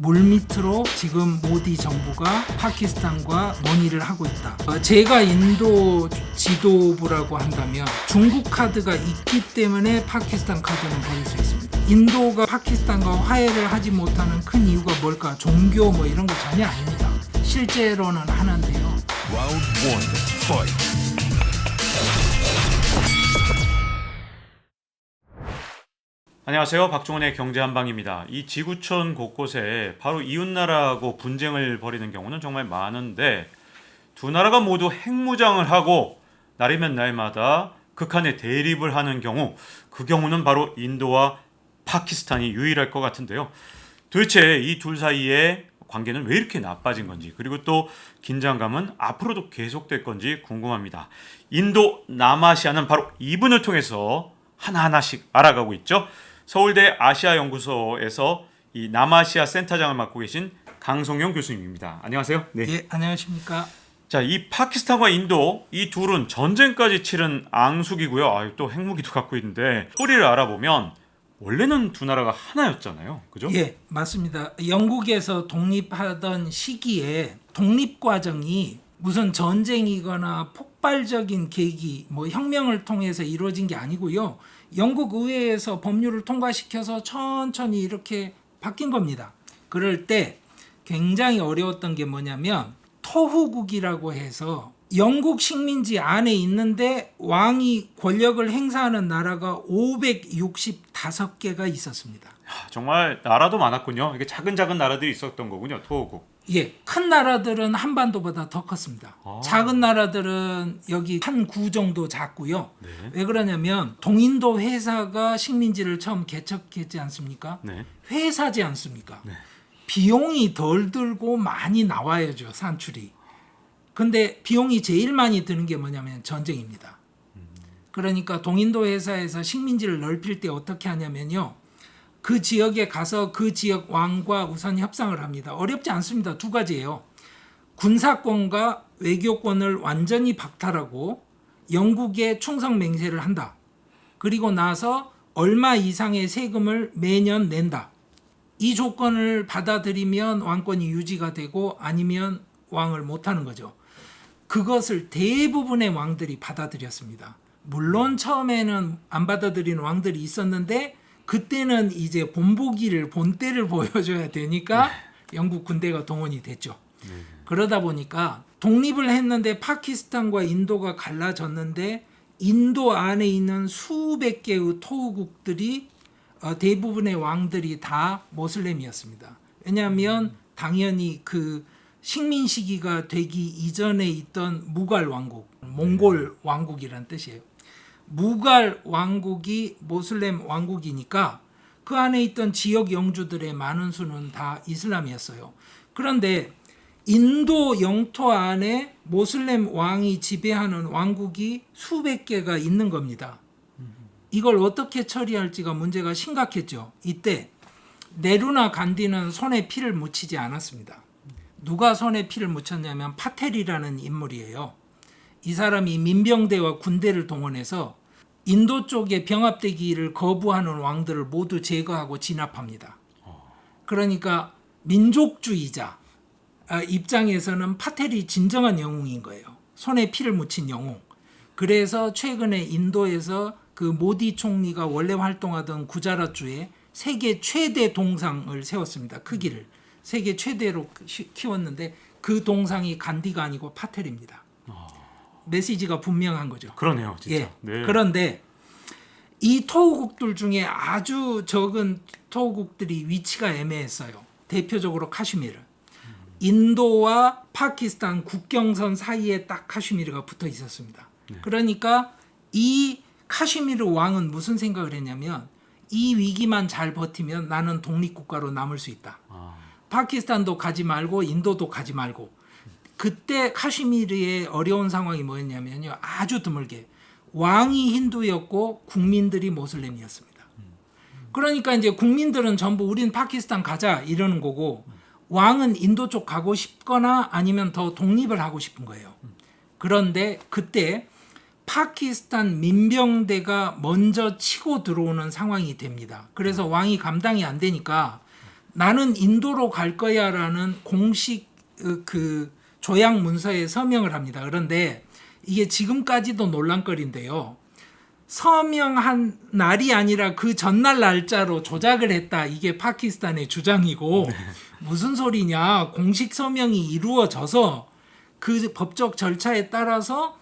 물밑으로 지금 모디 정부가 파키스탄과 논의를 하고 있다. 제가 인도 지도부라고 한다면 중국 카드가 있기 때문에 파키스탄 카드는 버릴 수 있습니다. 인도가 파키스탄과 화해를 하지 못하는 큰 이유가 뭘까? 종교 뭐 이런 거 전혀 아닙니다. 실제로는 하는데요. Round 1, fight. 안녕하세요. 박종훈의 경제한방입니다. 이 지구촌 곳곳에 바로 이웃나라하고 분쟁을 벌이는 경우는 정말 많은데 두 나라가 모두 핵무장을 하고 날이면 날마다 극한의 대립을 하는 경우, 그 경우는 바로 인도와 파키스탄이 유일할 것 같은데요. 도대체 이 둘 사이의 관계는 왜 이렇게 나빠진 건지, 그리고 또 긴장감은 앞으로도 계속될 건지 궁금합니다. 인도 남아시아는 바로 이분을 통해서 하나하나씩 알아가고 있죠. 서울대 아시아연구소에서 이 남아시아 센터장을 맡고 계신 강성용 교수님입니다. 안녕하세요. 네. 예, 안녕하십니까. 자, 이 파키스탄과 인도 이 둘은 전쟁까지 치른 앙숙이고요. 또 핵무기도 갖고 있는데 뿌리를 알아보면 원래는 두 나라가 하나였잖아요. 그죠? 예, 맞습니다. 영국에서 독립하던 시기에 독립 과정이 무슨 전쟁이거나 폭발적인 계기, 뭐 혁명을 통해서 이루어진 게 아니고요. 영국 의회에서 법률을 통과시켜서 천천히 이렇게 바뀐 겁니다. 그럴 때 굉장히 어려웠던 게 뭐냐면 토후국이라고 해서 영국 식민지 안에 있는데 왕이 권력을 행사하는 나라가 565개가 있었습니다. 정말 나라도 많았군요. 이게 작은 나라들이 있었던 거군요. 토호국. 예, 큰 나라들은 한반도보다 더 컸습니다. 작은 나라들은 여기 한 구 정도 작고요. 네. 왜 그러냐면 동인도 회사가 식민지를 처음 개척했지 않습니까? 네. 회사지 않습니까? 네. 비용이 덜 들고 많이 나와야죠, 산출이. 근데 비용이 제일 많이 드는 게 뭐냐면 전쟁입니다. 그러니까 동인도 회사에서 식민지를 넓힐 때 어떻게 하냐면요. 그 지역에 가서 그 지역 왕과 우선 협상을 합니다. 어렵지 않습니다. 두 가지예요. 군사권과 외교권을 완전히 박탈하고 영국에 충성 맹세를 한다. 그리고 나서 얼마 이상의 세금을 매년 낸다. 이 조건을 받아들이면 왕권이 유지가 되고 아니면 왕을 못하는 거죠. 그것을 대부분의 왕들이 받아들였습니다. 물론 처음에는 안 받아들이는 왕들이 있었는데 그때는 이제 본때를 보여줘야 되니까 영국 군대가 동원이 됐죠. 그러다 보니까 독립을 했는데 파키스탄과 인도가 갈라졌는데 인도 안에 있는 수백 개의 토우국들이 대부분의 왕들이 다 모슬렘이었습니다. 왜냐하면 당연히 그 식민 시기가 되기 이전에 있던 무갈 왕국, 몽골 왕국이란 뜻이에요. 무갈 왕국이 모슬렘 왕국이니까 그 안에 있던 지역 영주들의 많은 수는 다 이슬람이었어요. 그런데 인도 영토 안에 모슬렘 왕이 지배하는 왕국이 수백 개가 있는 겁니다. 이걸 어떻게 처리할지가 문제가 심각했죠. 이때 네루나 간디는 손에 피를 묻히지 않았습니다. 누가 손에 피를 묻혔냐면 파텔이라는 인물이에요. 이 사람이 민병대와 군대를 동원해서 인도 쪽에 병합되기를 거부하는 왕들을 모두 제거하고 진압합니다. 그러니까 민족주의자 입장에서는 파텔이 진정한 영웅인 거예요. 손에 피를 묻힌 영웅. 그래서 최근에 인도에서 그 모디 총리가 원래 활동하던 구자라주에 세계 최대 동상을 세웠습니다. 크기를. 세계 최대로 키웠는데 그 동상이 간디가 아니고 파텔입니다. 메시지가 분명한 거죠. 그러네요, 진짜. 예. 네. 그런데 이 토우국들 중에 아주 적은 토우국들이 위치가 애매했어요. 대표적으로 카슈미르. 인도와 파키스탄 국경선 사이에 딱 카슈미르가 붙어 있었습니다. 그러니까 이 카슈미르 왕은 무슨 생각을 했냐면 이 위기만 잘 버티면 나는 독립국가로 남을 수 있다. 파키스탄도 가지 말고 인도도 가지 말고. 그때 카슈미르의 어려운 상황이 뭐였냐면요. 아주 드물게 왕이 힌두였고 국민들이 모슬렘이었습니다. 그러니까 이제 국민들은 전부 우린 파키스탄 가자 이러는 거고 왕은 인도 쪽 가고 싶거나 아니면 더 독립을 하고 싶은 거예요. 그런데 그때 파키스탄 민병대가 먼저 치고 들어오는 상황이 됩니다. 그래서 왕이 감당이 안 되니까 나는 인도로 갈 거야라는 공식 그 조약 문서에 서명을 합니다. 그런데 이게 지금까지도 논란거리인데요. 서명한 날이 아니라 그 전날 날짜로 조작을 했다. 이게 파키스탄의 주장이고 무슨 소리냐. 공식 서명이 이루어져서 그 법적 절차에 따라서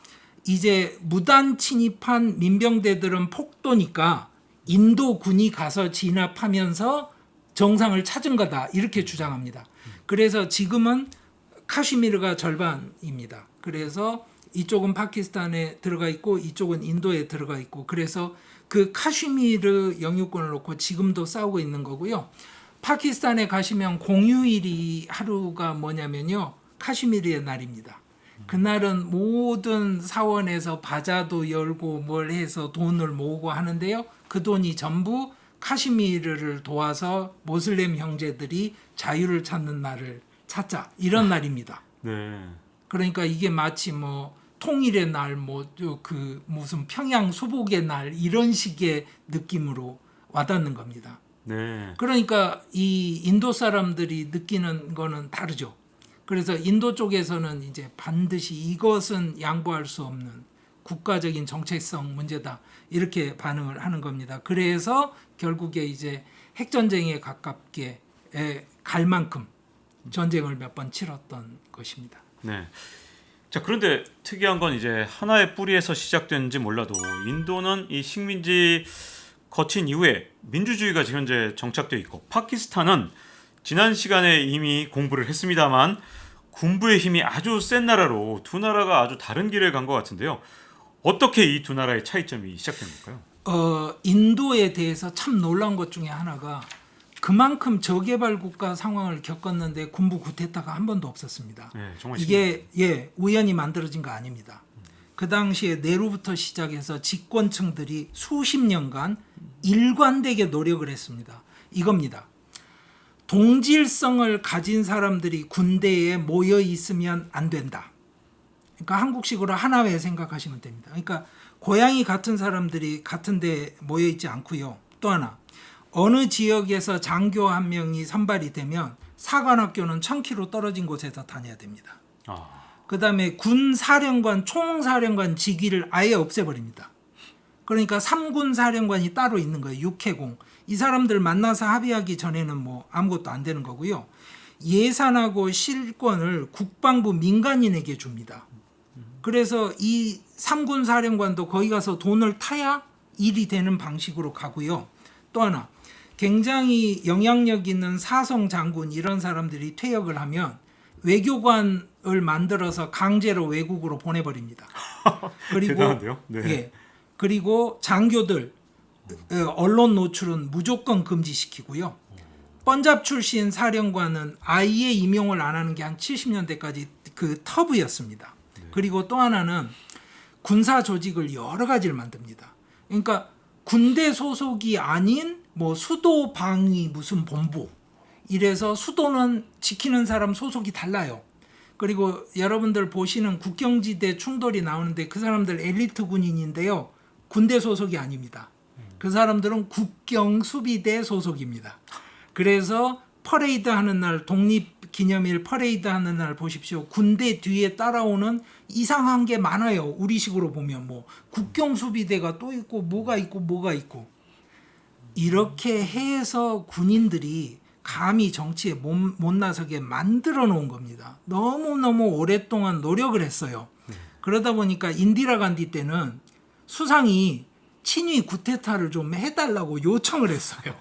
이제 무단 침입한 민병대들은 폭도니까 인도군이 가서 진압하면서 정상을 찾은 거다. 이렇게 주장합니다. 그래서 지금은 카슈미르가 절반입니다. 그래서 이쪽은 파키스탄에 들어가 있고 이쪽은 인도에 들어가 있고 그래서 그 카슈미르 영유권을 놓고 지금도 싸우고 있는 거고요. 파키스탄에 가시면 공휴일이 하루가 뭐냐면요. 카슈미르의 날입니다. 그날은 모든 사원에서 바자도 열고 뭘 해서 돈을 모으고 하는데요. 그 돈이 전부 카슈미르를 도와서 모슬렘 형제들이 자유를 찾는 날을 찾자 이런 날입니다. 네. 그러니까 이게 마치 뭐 통일의 날, 뭐 그 무슨 평양 수복의 날 이런 식의 느낌으로 와닿는 겁니다. 네. 그러니까 이 인도 사람들이 느끼는 거는 다르죠. 그래서 인도 쪽에서는 이제 반드시 이것은 양보할 수 없는 국가적인 정체성 문제다 이렇게 반응을 하는 겁니다. 그래서 결국에 이제 핵전쟁에 가깝게 갈 만큼 전쟁을 몇 번 치렀던 것입니다. 네. 자, 그런데 특이한 건 이제 하나의 뿌리에서 시작된지 몰라도 인도는 이 식민지 거친 이후에 민주주의가 현재 정착되어 있고 파키스탄은 지난 시간에 이미 공부를 했습니다만 군부의 힘이 아주 센 나라로 두 나라가 아주 다른 길을 간 것 같은데요. 어떻게 이 두 나라의 차이점이 시작된 걸까요? 인도에 대해서 참 놀라운 것 중에 하나가 그만큼 저개발 국가 상황을 겪었는데 군부 쿠데타가 한 번도 없었습니다. 네, 정말 이게 우연히 만들어진 거 아닙니다. 그 당시에 네루부터 시작해서 집권층들이 수십 년간 일관되게 노력을 했습니다. 이겁니다. 동질성을 가진 사람들이 군대에 모여 있으면 안 된다. 그러니까 한국식으로 하나회 생각하시면 됩니다. 그러니까 고향이 같은 사람들이 같은 데 모여 있지 않고요. 또 하나 어느 지역에서 장교 한 명이 선발이 되면 사관학교는 1000km 떨어진 곳에서 다녀야 됩니다. 그다음에 군 사령관, 총사령관 직위를 아예 없애버립니다. 그러니까 3군 사령관이 따로 있는 거예요. 육해공. 이 사람들 만나서 합의하기 전에는 뭐 아무것도 안 되는 거고요. 예산하고 실권을 국방부 민간인에게 줍니다. 그래서 이 3군 사령관도 거기 가서 돈을 타야 일이 되는 방식으로 가고요. 또 하나 굉장히 영향력 있는 사성 장군 이런 사람들이 퇴역을 하면 외교관을 만들어서 강제로 외국으로 보내버립니다. 그리고 대단한데요? 네. 예, 그리고 장교들 언론 노출은 무조건 금지시키고요. 번잡 출신 사령관은 아예 임용을 안 하는 게 한 70년대까지 그 터부였습니다. 그리고 또 하나는 군사 조직을 여러 가지를 만듭니다. 그러니까 군대 소속이 아닌 뭐 수도 방위 무슨 본부 이래서 수도는 지키는 사람 소속이 달라요. 그리고 여러분들 보시는 국경지대 충돌이 나오는데 그 사람들 엘리트 군인인데요. 군대 소속이 아닙니다. 그 사람들은 국경수비대 소속입니다. 그래서 퍼레이드 하는 날, 독립기념일 퍼레이드 하는 날 보십시오. 군대 뒤에 따라오는 이상한 게 많아요. 우리식으로 보면 뭐 국경수비대가 또 있고 뭐가 있고 뭐가 있고 이렇게 해서 군인들이 감히 정치에 못 나서게 만들어 놓은 겁니다. 너무너무 오랫동안 노력을 했어요. 그러다 보니까 인디라 간디 때는 수상이 친위 쿠데타를 좀 해달라고 요청을 했어요.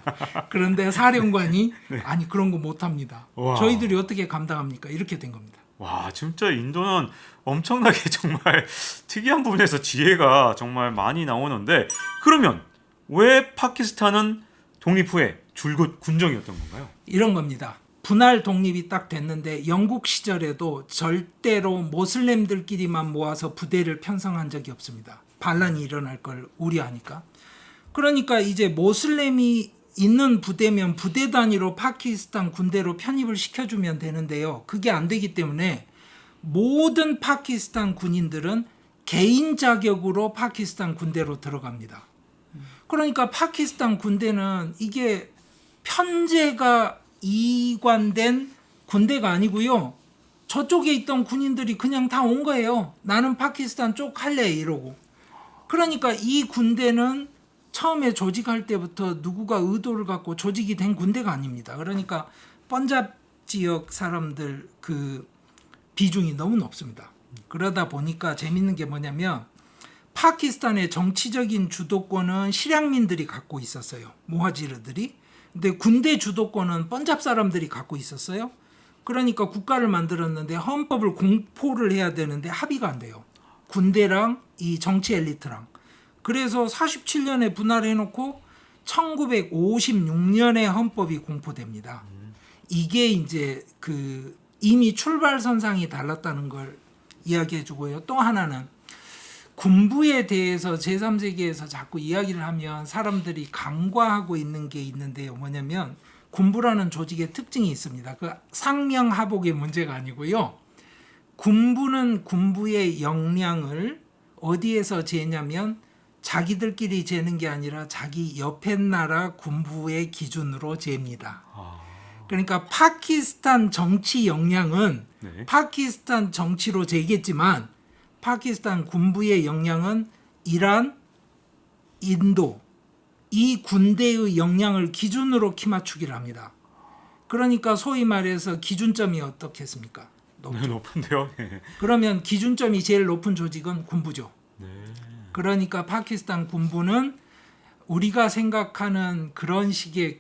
그런데 사령관이 아니 그런 거 못합니다. 와. 저희들이 어떻게 감당합니까? 이렇게 된 겁니다. 와, 진짜 인도는 엄청나게 정말 특이한 부분에서 지혜가 정말 많이 나오는데 그러면 왜 파키스탄은 독립 후에 줄곧 군정이었던 건가요? 이런 겁니다. 분할 독립이 딱 됐는데 영국 시절에도 절대로 모슬렘들끼리만 모아서 부대를 편성한 적이 없습니다. 반란이 일어날 걸 우려하니까. 그러니까 이제 모슬렘이 있는 부대면 부대 단위로 파키스탄 군대로 편입을 시켜주면 되는데요. 그게 안 되기 때문에 모든 파키스탄 군인들은 개인 자격으로 파키스탄 군대로 들어갑니다. 그러니까 파키스탄 군대는 이게 편제가 이관된 군대가 아니고요. 저쪽에 있던 군인들이 그냥 다 온 거예요. 나는 파키스탄 쪽 할래 이러고. 그러니까 이 군대는 처음에 조직할 때부터 누구가 의도를 갖고 조직이 된 군대가 아닙니다. 그러니까 번잡 지역 사람들 그 비중이 너무 높습니다. 그러다 보니까 재밌는 게 뭐냐면 파키스탄의 정치적인 주도권은 실향민들이 갖고 있었어요. 모하지르들이. 근데 군대 주도권은 번잡 사람들이 갖고 있었어요. 그러니까 국가를 만들었는데 헌법을 공포를 해야 되는데 합의가 안 돼요. 군대랑 이 정치 엘리트랑. 그래서 47년에 분할해놓고 1956년에 헌법이 공포됩니다. 이게 이제 그 이미 출발선상이 달랐다는 걸 이야기해주고요. 또 하나는 군부에 대해서 제3세계에서 자꾸 이야기를 하면 사람들이 간과하고 있는 게 있는데요. 뭐냐면 군부라는 조직의 특징이 있습니다. 그 상명하복의 문제가 아니고요. 군부는 군부의 역량을 어디에서 재냐면 자기들끼리 재는 게 아니라 자기 옆에 나라 군부의 기준으로 잽니다. 그러니까 파키스탄 정치 역량은 네. 파키스탄 정치로 재겠지만 파키스탄 군부의 역량은 이란, 인도 이 군대의 역량을 기준으로 키 맞추기를 합니다. 그러니까 소위 말해서 기준점이 어떻겠습니까? 네, 높은데요. 네. 그러면 기준점이 제일 높은 조직은 군부죠. 네. 그러니까 파키스탄 군부는 우리가 생각하는 그런 식의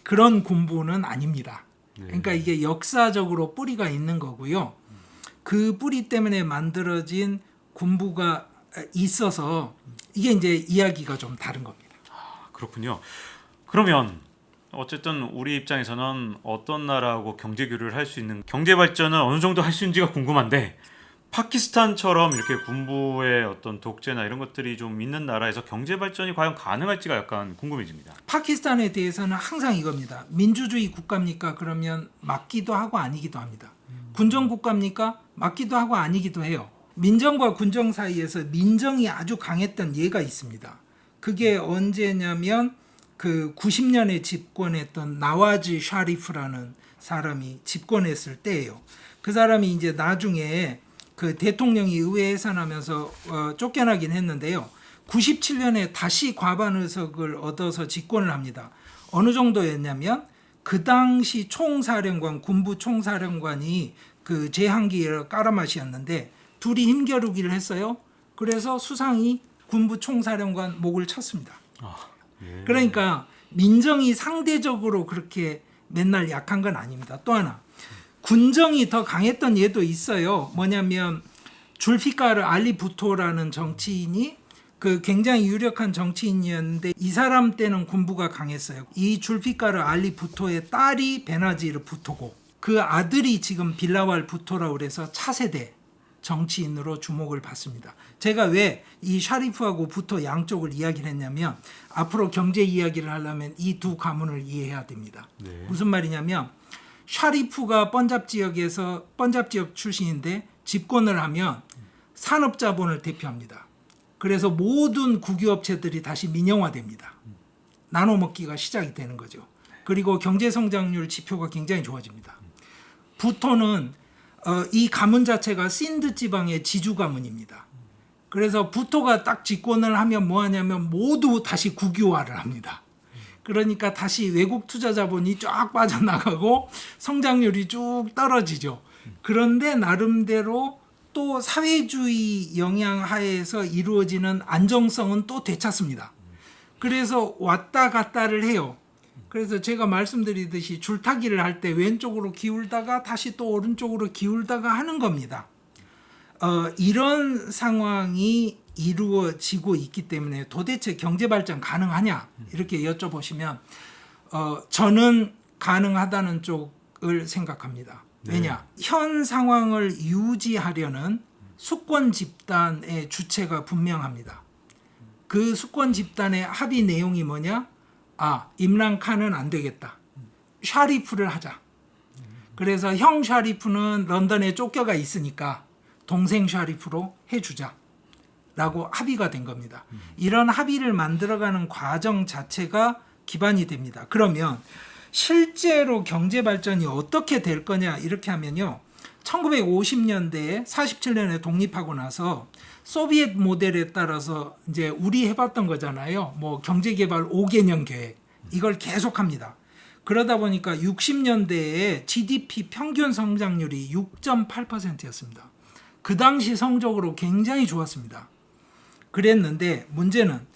그런 군부는 아닙니다. 네. 그러니까 이게 역사적으로 뿌리가 있는 거고요. 그 뿌리 때문에 만들어진 군부가 있어서 이게 이제 이야기가 좀 다른 겁니다. 그렇군요. 그러면 어쨌든 우리 입장에서는 어떤 나라하고 경제 교류를 할 수 있는 경제 발전을 어느 정도 할 수 있는지가 궁금한데 파키스탄처럼 이렇게 군부의 어떤 독재나 이런 것들이 좀 있는 나라에서 경제 발전이 과연 가능할지가 약간 궁금해집니다. 파키스탄에 대해서는 항상 이겁니다. 민주주의 국가입니까? 그러면 맞기도 하고 아니기도 합니다. 군정 국가입니까? 맞기도 하고 아니기도 해요. 민정과 군정 사이에서 민정이 아주 강했던 예가 있습니다. 그게 언제냐면 그 90년에 집권했던 나와즈 샤리프라는 사람이 집권했을 때예요. 그 사람이 이제 나중에 그 대통령이 의회 해산하면서 쫓겨나긴 했는데요. 97년에 다시 과반 의석을 얻어서 집권을 합니다. 어느 정도였냐면 그 당시 총사령관, 군부 총사령관이 그 제한기엘 까라마시였는데 둘이 힘겨루기를 했어요. 그래서 수상이 군부 총사령관 목을 쳤습니다. 예. 그러니까 민정이 상대적으로 그렇게 맨날 약한 건 아닙니다. 또 하나 군정이 더 강했던 예도 있어요. 뭐냐면 줄피카르 알리 부토라는 정치인이 그 굉장히 유력한 정치인이었는데 이 사람 때는 군부가 강했어요. 이 줄피카르 알리 부토의 딸이 베나지르 부토고 그 아들이 지금 빌라왈 부토라고 그래서 차세대 정치인으로 주목을 받습니다. 제가 왜 이 샤리프하고 부토 양쪽을 이야기를 했냐면 앞으로 경제 이야기를 하려면 이 두 가문을 이해해야 됩니다. 네. 무슨 말이냐면 샤리프가 번잡 지역 출신인데 집권을 하면 산업자본을 대표합니다. 그래서 모든 국유업체들이 다시 민영화됩니다. 나눠먹기가 시작이 되는 거죠. 그리고 경제성장률 지표가 굉장히 좋아집니다. 부토는 이 가문 자체가 신드 지방의 지주 가문입니다. 그래서 부토가 딱 집권을 하면 뭐 하냐면 모두 다시 국유화를 합니다. 그러니까 다시 외국 투자 자본이 쫙 빠져나가고 성장률이 쭉 떨어지죠. 그런데 나름대로 또 사회주의 영향 하에서 이루어지는 안정성은 또 되찾습니다. 그래서 왔다 갔다를 해요. 그래서 제가 말씀드리듯이 줄타기를 할 때 왼쪽으로 기울다가 다시 또 오른쪽으로 기울다가 하는 겁니다. 이런 상황이 이루어지고 있기 때문에 도대체 경제 발전 가능하냐 이렇게 여쭤보시면 저는 가능하다는 쪽을 생각합니다. 왜냐? 현 상황을 유지하려는 수권 집단의 주체가 분명합니다. 그 수권 집단의 합의 내용이 뭐냐? 임란 칸은 안 되겠다. 샤리프를 하자. 그래서 형 샤리프는 런던에 쫓겨가 있으니까 동생 샤리프로 해주자. 라고 합의가 된 겁니다. 이런 합의를 만들어가는 과정 자체가 기반이 됩니다. 그러면 실제로 경제 발전이 어떻게 될 거냐 이렇게 하면요. 1950년대에 47년에 독립하고 나서 소비에트 모델에 따라서 이제 우리 해봤던 거잖아요. 뭐 경제개발 5개년 계획 이걸 계속합니다. 그러다 보니까 60년대에 GDP 평균 성장률이 6.8%였습니다. 그 당시 성적으로 굉장히 좋았습니다. 그랬는데 문제는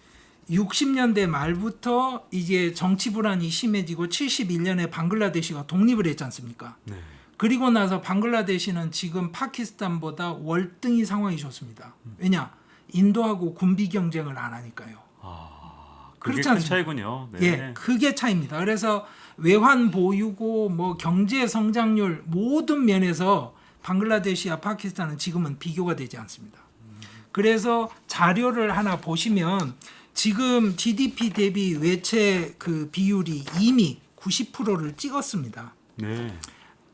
60년대 말부터 이제 정치 불안이 심해지고 71년에 방글라데시가 독립을 했지 않습니까? 네. 그리고 나서 방글라데시는 지금 파키스탄보다 월등히 상황이 좋습니다. 왜냐? 인도하고 군비 경쟁을 안 하니까요. 그게 그렇지 큰 않습니까? 차이군요. 네. 예, 그게 차이입니다. 그래서 외환 보유고 뭐 경제 성장률 모든 면에서 방글라데시와 파키스탄은 지금은 비교가 되지 않습니다. 그래서 자료를 하나 보시면 지금 GDP 대비 외채 그 비율이 이미 90%를 찍었습니다. 네.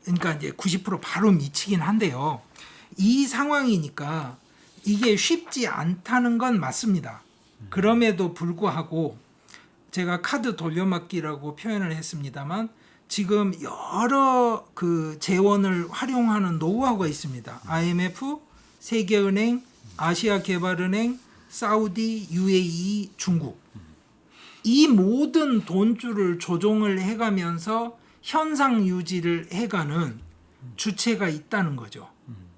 그러니까 이제 90% 바로 미치긴 한데요. 이 상황이니까 이게 쉽지 않다는 건 맞습니다. 그럼에도 불구하고 제가 카드 돌려막기라고 표현을 했습니다만 지금 여러 그 재원을 활용하는 노하우가 있습니다. IMF, 세계은행, 아시아개발은행, 사우디, UAE, 중국. 이 모든 돈줄을 조정을 해가면서 현상 유지를 해가는 주체가 있다는 거죠.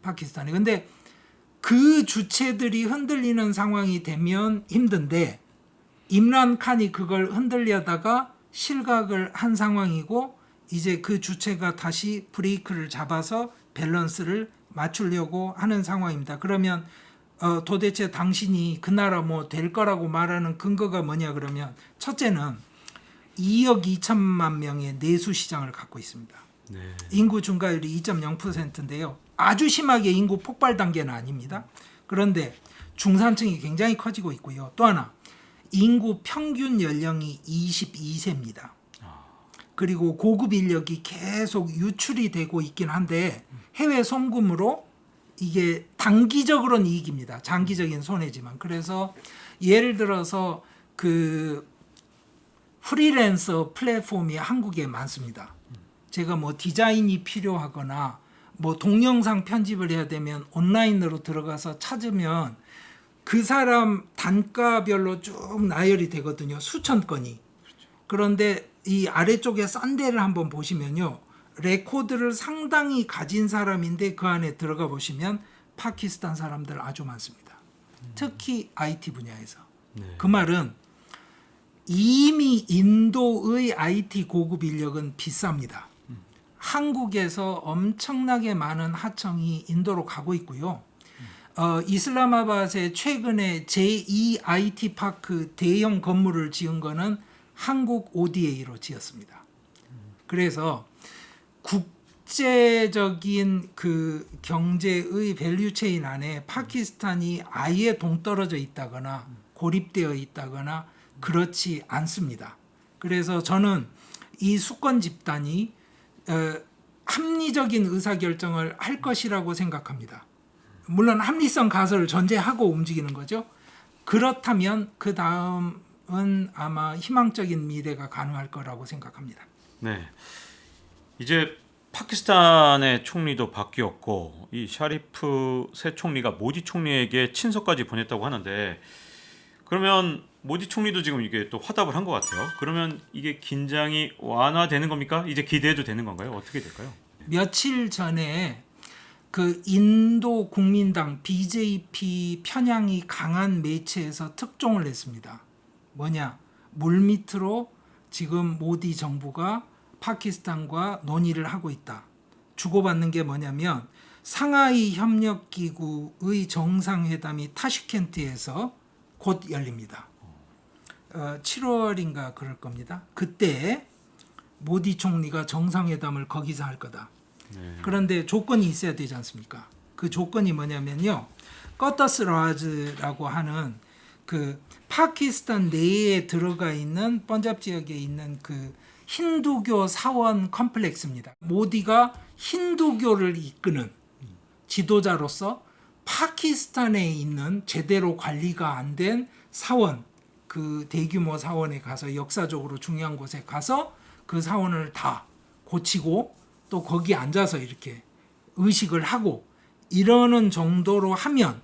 파키스탄이. 근데 그 주체들이 흔들리는 상황이 되면 힘든데 임란 칸이 그걸 흔들려다가 실각을 한 상황이고 이제 그 주체가 다시 브레이크를 잡아서 밸런스를 맞추려고 하는 상황입니다. 그러면 도대체 당신이 그 나라 뭐 될 거라고 말하는 근거가 뭐냐 그러면 첫째는 2억 2천만 명의 내수 시장을 갖고 있습니다. 네. 인구 증가율이 2.0%인데요. 아주 심하게 인구 폭발 단계는 아닙니다. 그런데 중산층이 굉장히 커지고 있고요. 또 하나 인구 평균 연령이 22세입니다. 그리고 고급 인력이 계속 유출이 되고 있긴 한데 해외 송금으로 이게 단기적으로는 이익입니다. 장기적인 손해지만. 그래서 예를 들어서 그 프리랜서 플랫폼이 한국에 많습니다. 제가 뭐 디자인이 필요하거나 뭐 동영상 편집을 해야 되면 온라인으로 들어가서 찾으면 그 사람 단가별로 쭉 나열이 되거든요. 수천 건이. 그런데 이 아래쪽에 썬데를 한번 보시면요. 레코드를 상당히 가진 사람인데 그 안에 들어가 보시면 파키스탄 사람들 아주 많습니다. 특히 IT 분야에서. 네. 그 말은 이미 인도의 IT 고급 인력은 비쌉니다. 한국에서 엄청나게 많은 하청이 인도로 가고 있고요. 이슬라마바드에 최근에 제2 IT 파크 대형 건물을 지은 거는 한국 ODA로 지었습니다. 그래서 국제적인 그 경제의 밸류체인 안에 파키스탄이 아예 동떨어져 있다거나 고립되어 있다거나 그렇지 않습니다. 그래서 저는 이 수권 집단이 합리적인 의사결정을 할 것이라고 생각합니다. 물론 합리성 가설을 전제하고 움직이는 거죠. 그렇다면 그 다음은 아마 희망적인 미래가 가능할 거라고 생각합니다. 네. 이제 파키스탄의 총리도 바뀌었고 이 샤리프 새 총리가 모디 총리에게 친서까지 보냈다고 하는데 그러면 모디 총리도 지금 이게 또 화답을 한 것 같아요. 그러면 이게 긴장이 완화되는 겁니까? 이제 기대해도 되는 건가요? 어떻게 될까요? 며칠 전에 그 인도 국민당 BJP 편향이 강한 매체에서 특종을 냈습니다. 뭐냐? 물밑으로 지금 모디 정부가 파키스탄과 논의를 하고 있다. 주고받는 게 뭐냐면 상하이 협력기구의 정상회담이 타슈켄트에서 곧 열립니다. 7월인가 그럴 겁니다. 그때 모디 총리가 정상회담을 거기서 할 거다. 네. 그런데 조건이 있어야 되지 않습니까? 그 조건이 뭐냐면요. 커터스 라즈라고 하는 그 파키스탄 내에 들어가 있는 번잡 지역에 있는 그 힌두교 사원 컴플렉스입니다. 모디가 힌두교를 이끄는 지도자로서 파키스탄에 있는 제대로 관리가 안 된 사원, 그 대규모 사원에 가서 역사적으로 중요한 곳에 가서 그 사원을 다 고치고 또 거기 앉아서 이렇게 의식을 하고 이러는 정도로 하면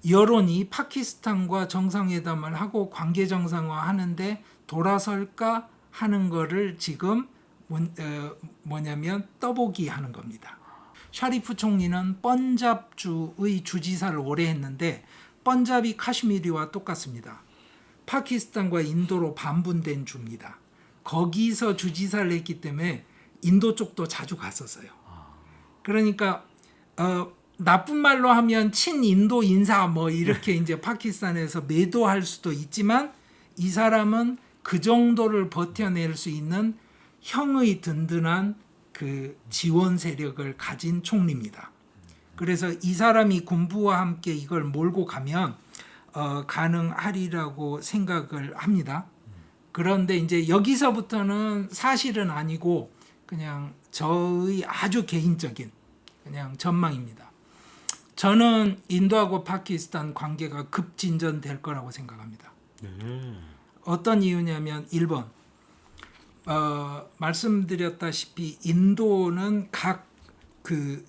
여론이 파키스탄과 정상회담을 하고 관계 정상화하는데 돌아설까 하는 거를 지금 뭐냐면 떠보기 하는 겁니다. 샤리프 총리는 펀잡주의 주지사를 오래 했는데 펀잡이 카슈미르와 똑같습니다. 파키스탄과 인도로 반분된 주입니다. 거기서 주지사를 했기 때문에 인도 쪽도 자주 갔었어요. 그러니까 나쁜 말로 하면 친인도 인사 뭐 이렇게 이제 파키스탄에서 매도할 수도 있지만 이 사람은 그 정도를 버텨낼 수 있는 형의 든든한 그 지원 세력을 가진 총리입니다. 그래서 이 사람이 군부와 함께 이걸 몰고 가면 가능하리라고 생각을 합니다. 그런데 이제 여기서부터는 사실은 아니고 그냥 저의 아주 개인적인 그냥 전망입니다. 저는 인도하고 파키스탄 관계가 급진전될 거라고 생각합니다. 어떤 이유냐면 1번 말씀드렸다시피 인도는 각 그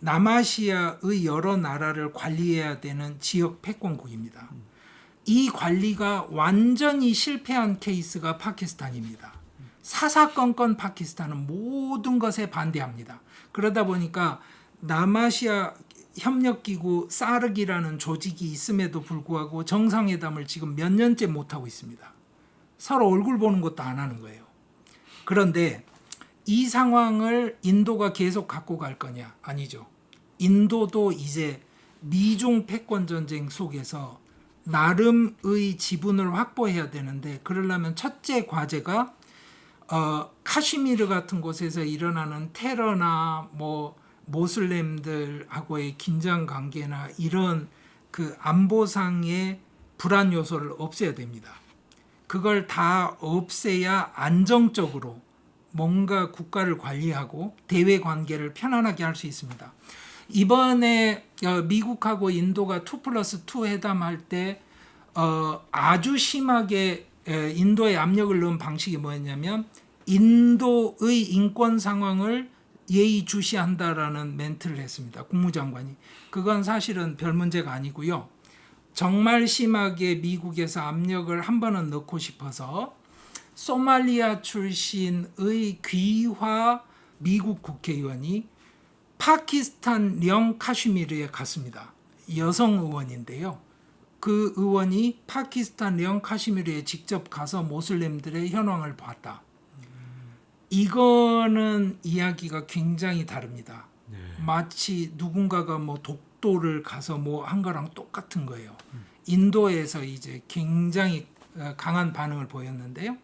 남아시아의 여러 나라를 관리해야 되는 지역 패권국입니다. 이 관리가 완전히 실패한 케이스가 파키스탄입니다. 사사건건 파키스탄은 모든 것에 반대합니다. 그러다 보니까 남아시아 협력기구 사르기라는 조직이 있음에도 불구하고 정상회담을 지금 몇 년째 못하고 있습니다. 서로 얼굴 보는 것도 안 하는 거예요. 그런데 이 상황을 인도가 계속 갖고 갈 거냐? 아니죠. 인도도 이제 미중 패권 전쟁 속에서 나름의 지분을 확보해야 되는데 그러려면 첫째 과제가 카슈미르 같은 곳에서 일어나는 테러나 뭐 모슬렘들하고의 긴장 관계나 이런 그 안보상의 불안 요소를 없애야 됩니다. 그걸 다 없애야 안정적으로 뭔가 국가를 관리하고 대외 관계를 편안하게 할 수 있습니다. 이번에 미국하고 인도가 2+2 회담할 때 아주 심하게 인도에 압력을 넣은 방식이 뭐였냐면 인도의 인권 상황을 예의주시한다라는 멘트를 했습니다. 국무장관이. 그건 사실은 별 문제가 아니고요. 정말 심하게 미국에서 압력을 한 번은 넣고 싶어서 소말리아 출신의 귀화 미국 국회의원이 파키스탄령 카슈미르에 갔습니다. 여성 의원인데요. 그 의원이 파키스탄령 카슈미르에 직접 가서 모슬렘들의 현황을 봤다. 이거는 이야기가 굉장히 다릅니다. 마치 누군가가 뭐 독도를 가서 뭐 한 거랑 똑같은 거예요. 인도에서 이제 굉장히 강한 반응을 보였는데요.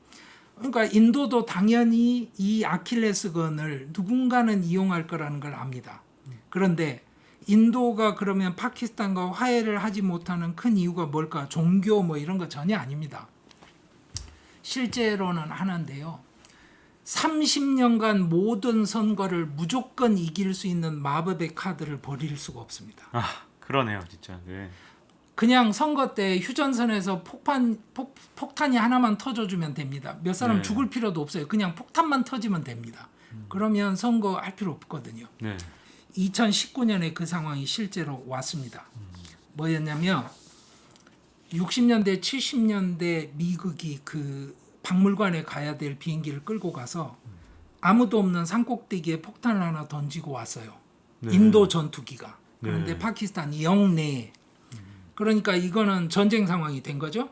그러니까 인도도 당연히 이 아킬레스건을 누군가는 이용할 거라는 걸 압니다. 그런데 인도가 그러면 파키스탄과 화해를 하지 못하는 큰 이유가 뭘까? 종교 뭐 이런 거 전혀 아닙니다. 실제로는 하나인데요. 30년간 모든 선거를 무조건 이길 수 있는 마법의 카드를 버릴 수가 없습니다. 아, 그러네요, 진짜. 네. 그냥 선거 때 휴전선에서 폭탄이 하나만 터져주면 됩니다. 몇 사람 죽을 필요도 없어요. 그냥 폭탄만 터지면 됩니다. 그러면 선거 할 필요 없거든요. 2019년에 그 상황이 실제로 왔습니다. 뭐였냐면 60년대, 70년대 미국이 그 박물관에 가야 될 비행기를 끌고 가서 아무도 없는 산꼭대기에 폭탄을 하나 던지고 왔어요. 인도 전투기가. 그런데 파키스탄이 영내에. 그러니까 이거는 전쟁 상황이 된 거죠.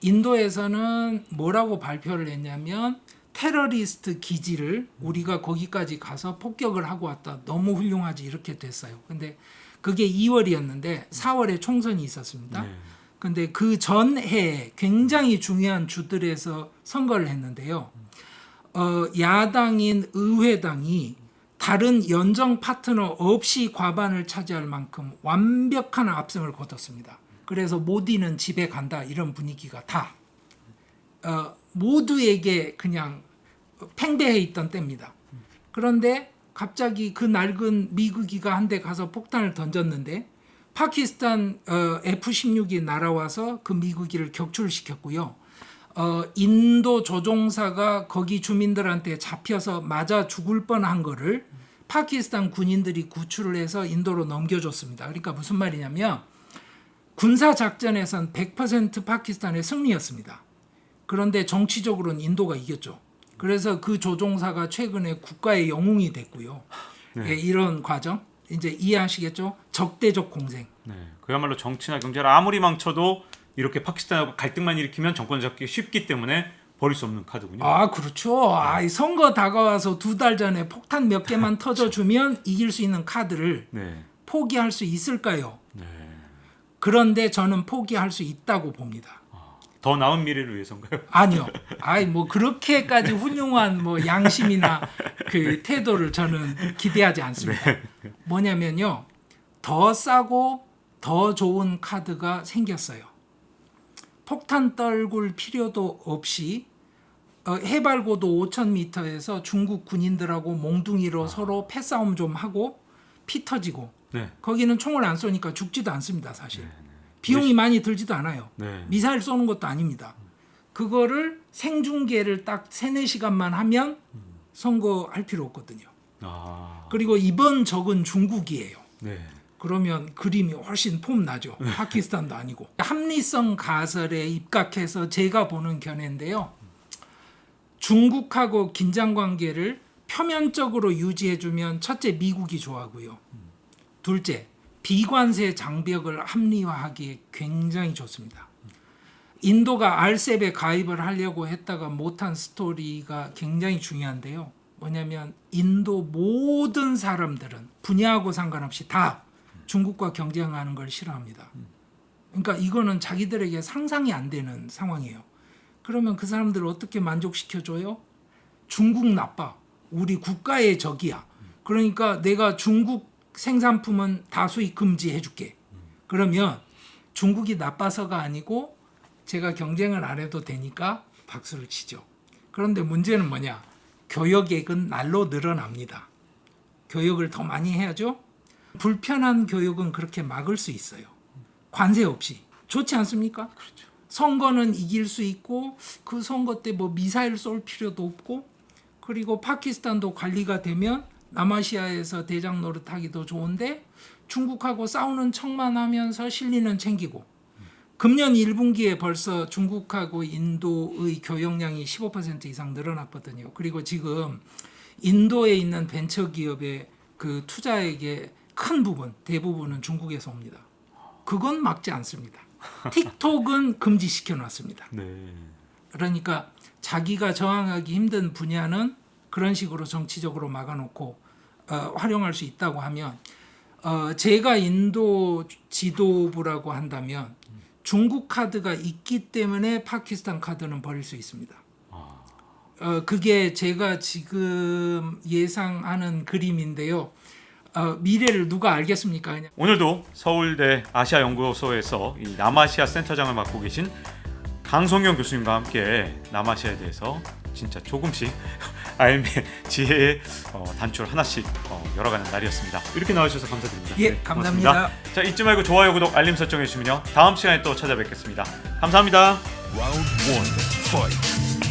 인도에서는 뭐라고 발표를 했냐면 테러리스트 기지를 우리가 거기까지 가서 폭격을 하고 왔다. 너무 훌륭하지 이렇게 됐어요. 근데 그게 2월이었는데 4월에 총선이 있었습니다. 근데 그 전해에 굉장히 중요한 주들에서 선거를 했는데요. 야당인 의회당이 다른 연정 파트너 없이 과반을 차지할 만큼 완벽한 압승을 거뒀습니다. 그래서 모디는 집에 간다 이런 분위기가 다 모두에게 그냥 팽배해 있던 때입니다. 그런데 갑자기 그 낡은 미국기가 한 대 가서 폭탄을 던졌는데 파키스탄 F-16이 날아와서 그 미국기를 격추시켰고요. 인도 조종사가 거기 주민들한테 잡혀서 맞아 죽을 뻔한 거를 파키스탄 군인들이 구출을 해서 인도로 넘겨줬습니다. 그러니까 무슨 말이냐면 군사 작전에선 100% 파키스탄의 승리였습니다. 그런데 정치적으로는 인도가 이겼죠. 그래서 그 조종사가 최근에 국가의 영웅이 됐고요. 네. 예, 이런 과정 이제 이해하시겠죠? 적대적 공생. 네, 그야말로 정치나 경제를 아무리 망쳐도 이렇게 파키스탄하고 갈등만 일으키면 정권 잡기 쉽기 때문에 버릴 수 없는 카드군요. 아 그렇죠. 이 선거 다가와서 2달 전에 폭탄 몇 개만 터져주면 이길 수 있는 카드를 네, 포기할 수 있을까요? 네. 그런데 저는 포기할 수 있다고 봅니다. 더 나은 미래를 위해서인가요? 아니요. 뭐 그렇게까지 훌륭한 뭐 양심이나 그 태도를 저는 기대하지 않습니다. 뭐냐면요. 더 싸고 더 좋은 카드가 생겼어요. 폭탄 떨굴 필요도 없이 해발고도 5,000m에서 중국 군인들하고 몽둥이로 서로 패싸움 좀 하고 피 터지고 네, 거기는 총을 안 쏘니까 죽지도 않습니다. 사실. 비용이 많이 들지도 않아요. 네. 미사일 쏘는 것도 아닙니다. 그거를 생중계를 딱 3-4시간만 하면 선거할 필요 없거든요. 아, 그리고 이번 적은 중국이에요. 네, 그러면 그림이 훨씬 폼 나죠. 파키스탄도 아니고. 합리성 가설에 입각해서 제가 보는 견해인데요. 중국하고 긴장 관계를 표면적으로 유지해주면 첫째 미국이 좋아하고요. 둘째 비관세 장벽을 합리화하기에 굉장히 좋습니다. 인도가 RCEP에 가입을 하려고 했다가 못한 스토리가 굉장히 중요한데요. 뭐냐면 인도 모든 사람들은 분야하고 상관없이 다 중국과 경쟁하는 걸 싫어합니다. 그러니까 이거는 자기들에게 상상이 안 되는 상황이에요. 그러면 그 사람들을 어떻게 만족시켜줘요? 중국 나빠. 우리 국가의 적이야. 그러니까 내가 중국 생산품은 다 수입 금지해줄게. 그러면 중국이 나빠서가 아니고 제가 경쟁을 안 해도 되니까 박수를 치죠. 그런데 문제는 뭐냐? 교역액은 날로 늘어납니다. 교역을 더 많이 해야죠. 불편한 교역은 그렇게 막을 수 있어요. 관세 없이. 좋지 않습니까? 그렇죠. 선거는 이길 수 있고 그 선거 때 뭐 미사일 쏠 필요도 없고 그리고 파키스탄도 관리가 되면 남아시아에서 대장 노릇하기도 좋은데 중국하고 싸우는 척만 하면서 실리는 챙기고 금년 1분기에 벌써 중국하고 인도의 교역량이 15% 이상 늘어났거든요. 그리고 지금 인도에 있는 벤처기업의 그 투자액의 큰 부분, 대부분은 중국에서 옵니다. 그건 막지 않습니다. 틱톡은 금지시켜 놨습니다. 네, 그러니까 자기가 저항하기 힘든 분야는 그런 식으로 정치적으로 막아놓고 활용할 수 있다고 하면 제가 인도 지도부라고 한다면 중국 카드가 있기 때문에 파키스탄 카드는 버릴 수 있습니다. 그게 제가 지금 예상하는 그림인데요. 미래를 누가 알겠습니까? 그냥. 오늘도 서울대 아시아연구소에서 이 남아시아 센터장을 맡고 계신 강성경 교수님과 함께 남아시아에 대해서 진짜 조금씩 알매 지혜의 단추를 하나씩 열어가는 날이었습니다. 이렇게 나와주셔서 감사드립니다. 예, 네, 감사합니다. 고맙습니다. 자, 잊지 말고 좋아요, 구독, 알림 설정해 주시면요. 다음 시간에 또 찾아뵙겠습니다. 감사합니다. Round one, fight.